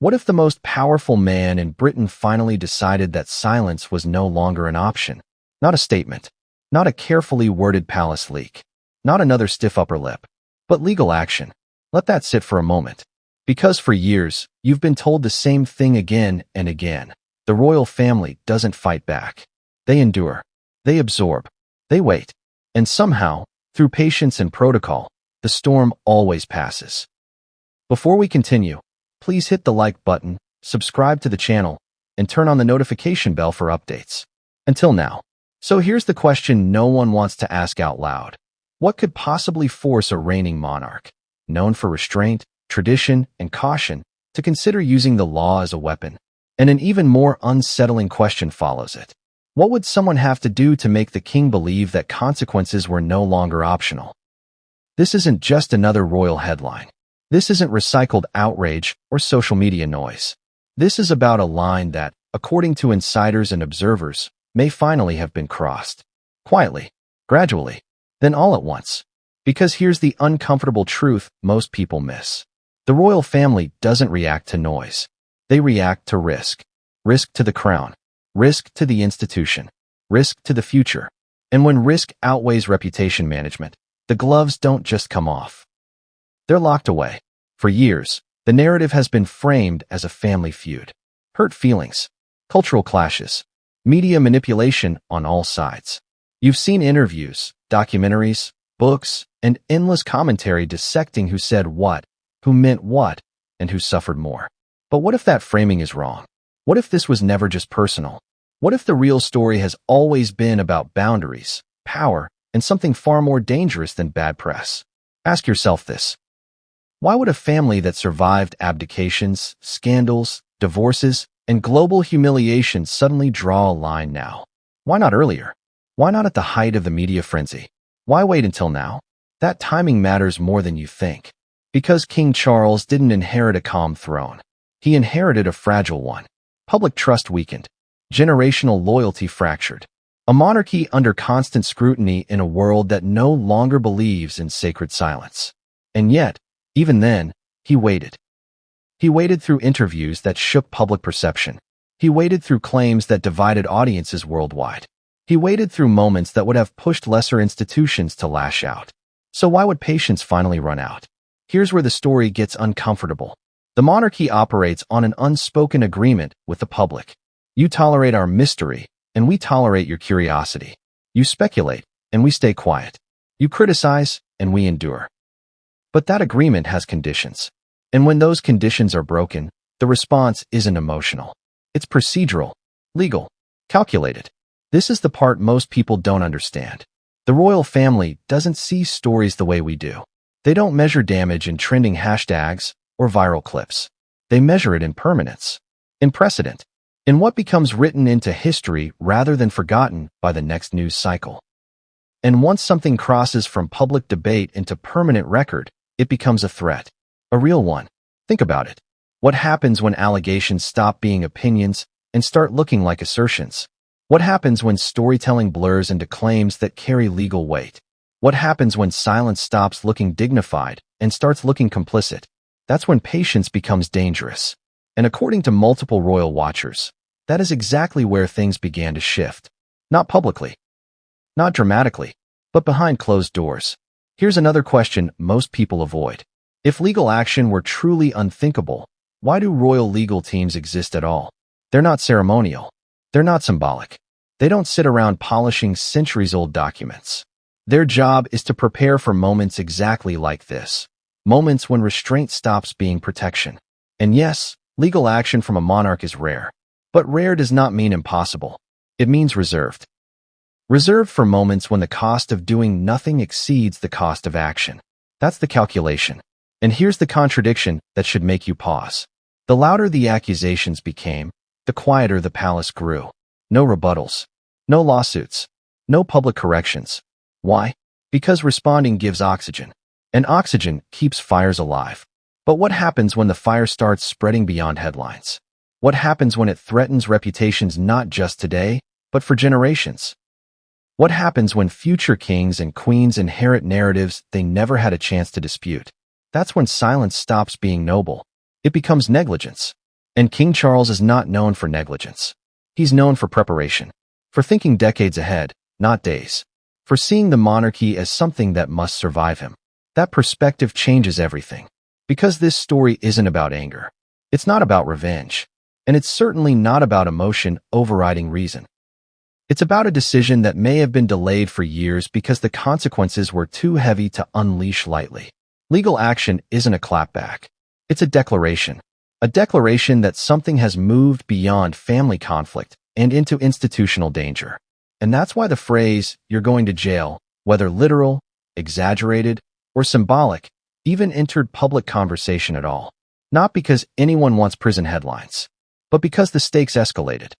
What if the most powerful man in Britain finally decided that silence was no longer an option? Not a statement, not a carefully worded palace leak, not another stiff upper lip, but legal action. Let that sit for a moment. Because for years, you've been told the same thing again and again. The royal family doesn't fight back. They endure. They absorb. They wait. And somehow, through patience and protocol, the storm always passes. Before we continue, please hit the like button, subscribe to the channel, and turn on the notification bell for updates. Until now. So here's the question no one wants to ask out loud. What could possibly force a reigning monarch, known for restraint, tradition, and caution, to consider using the law as a weapon? And an even more unsettling question follows it. What would someone have to do to make the king believe that consequences were no longer optional? This isn't just another royal headline. This isn't recycled outrage or social media noise. This is about a line that, according to insiders and observers, may finally have been crossed. Quietly, gradually, then all at once. Because here's the uncomfortable truth most people miss. The royal family doesn't react to noise. They react to risk. Risk to the crown. Risk to the institution. Risk to the future. And when risk outweighs reputation management, the gloves don't just come off. They're locked away. For years, the narrative has been framed as a family feud. Hurt feelings, cultural clashes, media manipulation on all sides. You've seen interviews, documentaries, books, and endless commentary dissecting who said what, who meant what, and who suffered more. But what if that framing is wrong? What if this was never just personal? What if the real story has always been about boundaries, power, and something far more dangerous than bad press? Ask yourself this. Why would a family that survived abdications, scandals, divorces, and global humiliation suddenly draw a line now? Why not earlier? Why not at the height of the media frenzy? Why wait until now? That timing matters more than you think. Because King Charles didn't inherit a calm throne. He inherited a fragile one. Public trust weakened. Generational loyalty fractured. A monarchy under constant scrutiny in a world that no longer believes in sacred silence. And yet, even then, he waited. He waited through interviews that shook public perception. He waited through claims that divided audiences worldwide. He waited through moments that would have pushed lesser institutions to lash out. So why would patience finally run out? Here's where the story gets uncomfortable. The monarchy operates on an unspoken agreement with the public. You tolerate our mystery, and we tolerate your curiosity. You speculate, and we stay quiet. You criticize, and we endure. But that agreement has conditions. And when those conditions are broken, the response isn't emotional. It's procedural, legal, calculated. This is the part most people don't understand. The royal family doesn't see stories the way we do. They don't measure damage in trending hashtags or viral clips. They measure it in permanence, in precedent, in what becomes written into history rather than forgotten by the next news cycle. And once something crosses from public debate into permanent record, it becomes a threat, a real one. Think about it. What happens when allegations stop being opinions and start looking like assertions? What happens when storytelling blurs into claims that carry legal weight? What happens when silence stops looking dignified and starts looking complicit? That's when patience becomes dangerous. And according to multiple royal watchers, that is exactly where things began to shift. Not publicly, not dramatically, but behind closed doors. Here's another question most people avoid. If legal action were truly unthinkable, why do royal legal teams exist at all? They're not ceremonial. They're not symbolic. They don't sit around polishing centuries-old documents. Their job is to prepare for moments exactly like this. Moments when restraint stops being protection. And yes, legal action from a monarch is rare. But rare does not mean impossible. It means reserved. Reserved for moments when the cost of doing nothing exceeds the cost of action. That's the calculation. And here's the contradiction that should make you pause. The louder the accusations became, the quieter the palace grew. No rebuttals. No lawsuits. No public corrections. Why? Because responding gives oxygen. And oxygen keeps fires alive. But what happens when the fire starts spreading beyond headlines? What happens when it threatens reputations not just today, but for generations? What happens when future kings and queens inherit narratives they never had a chance to dispute? That's when silence stops being noble. It becomes negligence. And King Charles is not known for negligence. He's known for preparation, for thinking decades ahead, not days, for seeing the monarchy as something that must survive him. That perspective changes everything. Because this story isn't about anger. It's not about revenge. And it's certainly not about emotion overriding reason. It's about a decision that may have been delayed for years because the consequences were too heavy to unleash lightly. Legal action isn't a clapback. It's a declaration. A declaration that something has moved beyond family conflict and into institutional danger. And that's why the phrase, "you're going to jail," whether literal, exaggerated, or symbolic, even entered public conversation at all. Not because anyone wants prison headlines, but because the stakes escalated.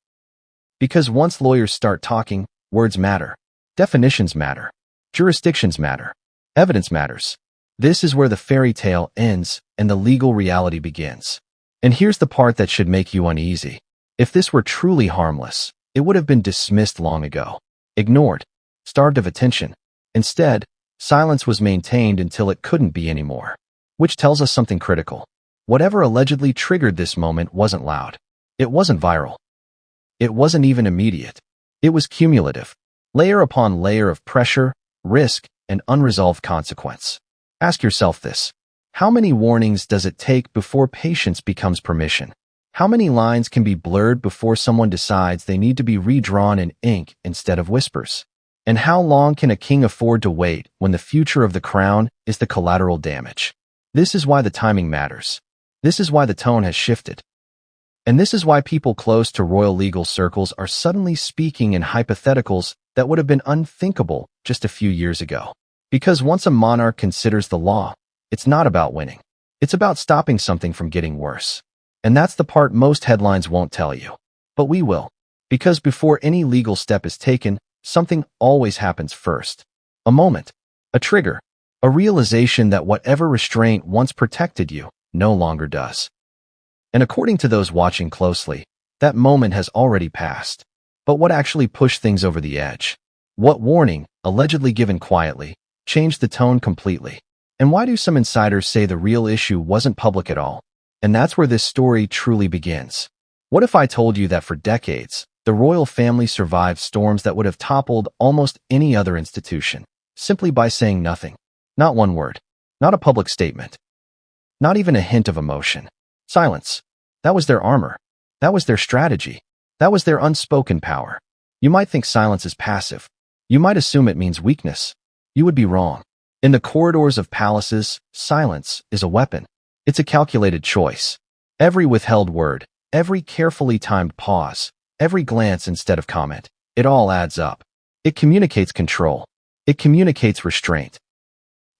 Because once lawyers start talking, words matter, definitions matter, jurisdictions matter, evidence matters. This is where the fairy tale ends and the legal reality begins. And here's the part that should make you uneasy. If this were truly harmless, it would have been dismissed long ago, ignored, starved of attention. Instead, silence was maintained until it couldn't be anymore. Which tells us something critical. Whatever allegedly triggered this moment wasn't loud. It wasn't viral. It wasn't even immediate. It was cumulative, layer upon layer of pressure, risk, and unresolved consequence. Ask yourself this. How many warnings does it take before patience becomes permission? How many lines can be blurred before someone decides they need to be redrawn in ink instead of whispers? And how long can a king afford to wait when the future of the crown is the collateral damage? This is why the timing matters. This is why the tone has shifted. And this is why people close to royal legal circles are suddenly speaking in hypotheticals that would have been unthinkable just a few years ago. Because once a monarch considers the law, it's not about winning. It's about stopping something from getting worse. And that's the part most headlines won't tell you. But we will. Because before any legal step is taken, something always happens first. A moment. A trigger. A realization that whatever restraint once protected you no longer does. And according to those watching closely, that moment has already passed. But what actually pushed things over the edge? What warning, allegedly given quietly, changed the tone completely? And why do some insiders say the real issue wasn't public at all? And that's where this story truly begins. What if I told you that for decades, the royal family survived storms that would have toppled almost any other institution, simply by saying nothing? Not one word. Not a public statement. Not even a hint of emotion. Silence. That was their armor. That was their strategy. That was their unspoken power. You might think silence is passive. You might assume it means weakness. You would be wrong. In the corridors of palaces, silence is a weapon. It's a calculated choice. Every withheld word, every carefully timed pause, every glance instead of comment, it all adds up. It communicates control. It communicates restraint.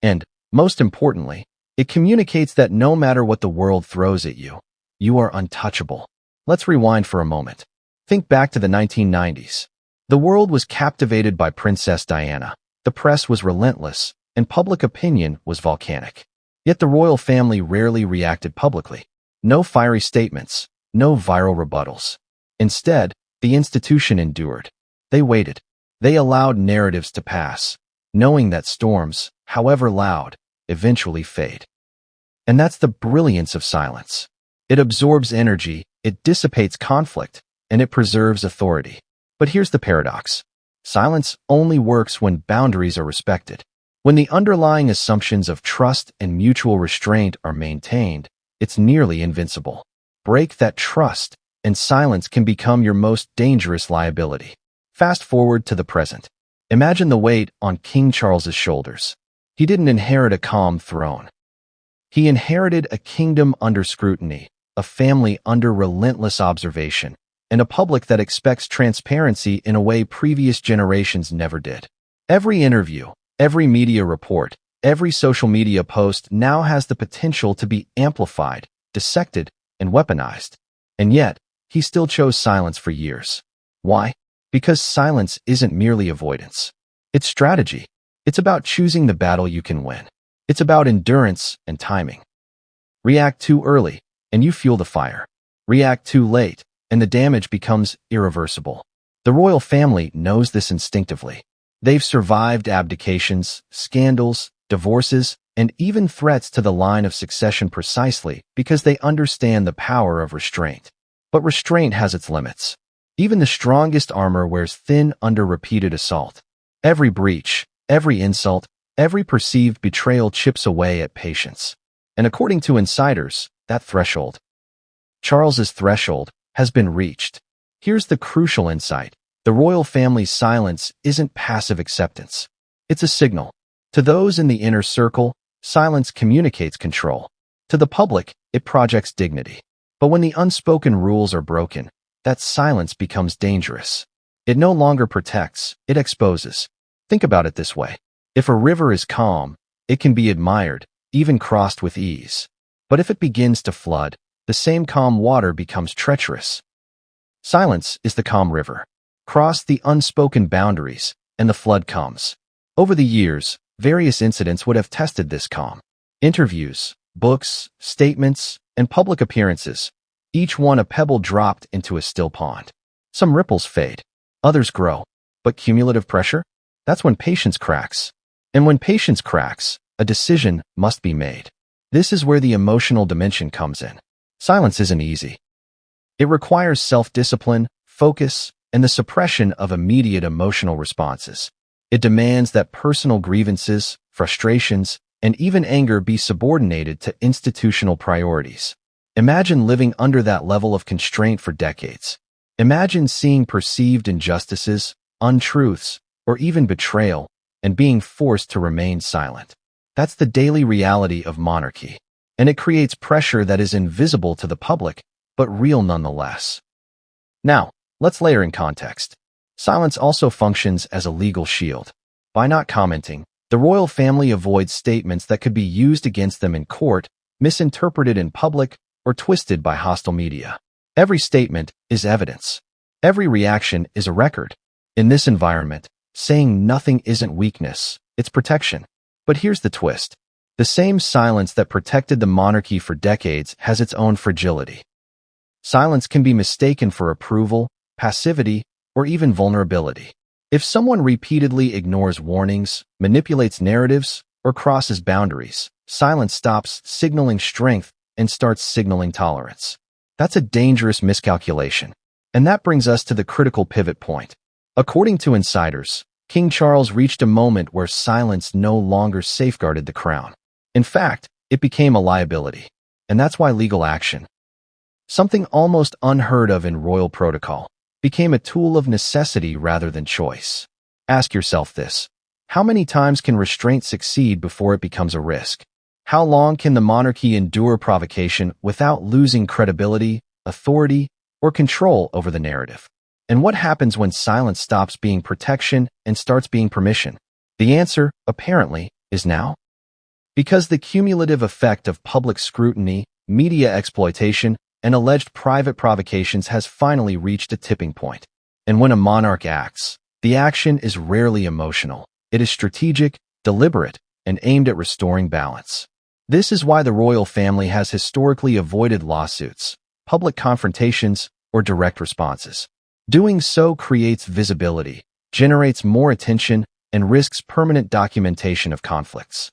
And, most importantly, it communicates that no matter what the world throws at you, you are untouchable. Let's rewind for a moment. Think back to the 1990s. The world was captivated by Princess Diana. The press was relentless, and public opinion was volcanic. Yet the royal family rarely reacted publicly. No fiery statements, no viral rebuttals. Instead, the institution endured. They waited. They allowed narratives to pass, knowing that storms, however loud, eventually fade. And that's the brilliance of silence. It absorbs energy, it dissipates conflict, and it preserves authority. But here's the paradox. Silence only works when boundaries are respected. When the underlying assumptions of trust and mutual restraint are maintained, it's nearly invincible. Break that trust, and silence can become your most dangerous liability. Fast forward to the present. Imagine the weight on King Charles's shoulders. He didn't inherit a calm throne. He inherited a kingdom under scrutiny, a family under relentless observation, and a public that expects transparency in a way previous generations never did. Every interview, every media report, every social media post now has the potential to be amplified, dissected, and weaponized. And yet, he still chose silence for years. Why? Because silence isn't merely avoidance. It's strategy. It's about choosing the battle you can win. It's about endurance and timing. React too early, and you fuel the fire. React too late, and the damage becomes irreversible. The royal family knows this instinctively. They've survived abdications, scandals, divorces, and even threats to the line of succession precisely because they understand the power of restraint. But restraint has its limits. Even the strongest armor wears thin under repeated assault. Every breach, every insult, every perceived betrayal chips away at patience. And according to insiders, that threshold, Charles's threshold, has been reached. Here's the crucial insight. The royal family's silence isn't passive acceptance. It's a signal. To those in the inner circle, silence communicates control. To the public, it projects dignity. But when the unspoken rules are broken, that silence becomes dangerous. It no longer protects, it exposes. Think about it this way. If a river is calm, it can be admired, even crossed with ease. But if it begins to flood, the same calm water becomes treacherous. Silence is the calm river. Cross the unspoken boundaries, and the flood comes. Over the years, various incidents would have tested this calm. Interviews, books, statements, and public appearances, each one a pebble dropped into a still pond. Some ripples fade, others grow. But cumulative pressure? That's when patience cracks. And when patience cracks, a decision must be made. This is where the emotional dimension comes in. Silence isn't easy. It requires self-discipline, focus, and the suppression of immediate emotional responses. It demands that personal grievances, frustrations, and even anger be subordinated to institutional priorities. Imagine living under that level of constraint for decades. Imagine seeing perceived injustices, untruths, or even betrayal, and being forced to remain silent. That's the daily reality of monarchy, and it creates pressure that is invisible to the public, but real nonetheless. Now, let's layer in context. Silence also functions as a legal shield. By not commenting, the royal family avoids statements that could be used against them in court, misinterpreted in public, or twisted by hostile media. Every statement is evidence. Every reaction is a record. In this environment, saying nothing isn't weakness, it's protection. But here's the twist. The same silence that protected the monarchy for decades has its own fragility. Silence can be mistaken for approval, passivity, or even vulnerability. If someone repeatedly ignores warnings, manipulates narratives, or crosses boundaries, silence stops signaling strength and starts signaling tolerance. That's a dangerous miscalculation. And that brings us to the critical pivot point. According to insiders, King Charles reached a moment where silence no longer safeguarded the crown. In fact, it became a liability. And that's why legal action, something almost unheard of in royal protocol, became a tool of necessity rather than choice. Ask yourself this. How many times can restraint succeed before it becomes a risk? How long can the monarchy endure provocation without losing credibility, authority, or control over the narrative? And what happens when silence stops being protection and starts being permission? The answer, apparently, is now. Because the cumulative effect of public scrutiny, media exploitation, and alleged private provocations has finally reached a tipping point. And when a monarch acts, the action is rarely emotional. It is strategic, deliberate, and aimed at restoring balance. This is why the royal family has historically avoided lawsuits, public confrontations, or direct responses. Doing so creates visibility, generates more attention, and risks permanent documentation of conflicts.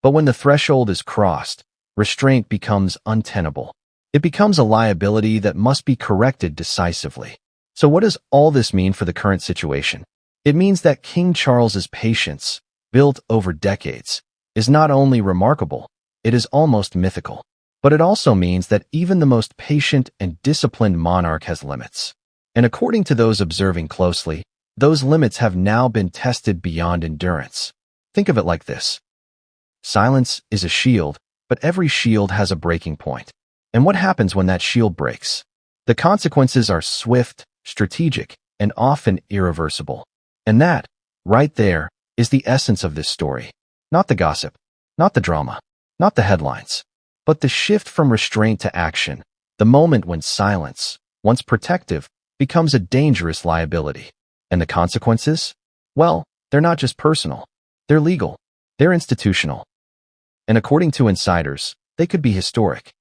But when the threshold is crossed, restraint becomes untenable. It becomes a liability that must be corrected decisively. So what does all this mean for the current situation? It means that King Charles's patience, built over decades, is not only remarkable, it is almost mythical. But it also means that even the most patient and disciplined monarch has limits. And according to those observing closely, those limits have now been tested beyond endurance. Think of it like this. Silence is a shield, but every shield has a breaking point. And what happens when that shield breaks? The consequences are swift, strategic, and often irreversible. And that, right there, is the essence of this story. Not the gossip, not the drama, not the headlines, but the shift from restraint to action, the moment when silence, once protective, becomes a dangerous liability. And the consequences? Well, they're not just personal. They're legal. They're institutional. And according to insiders, they could be historic.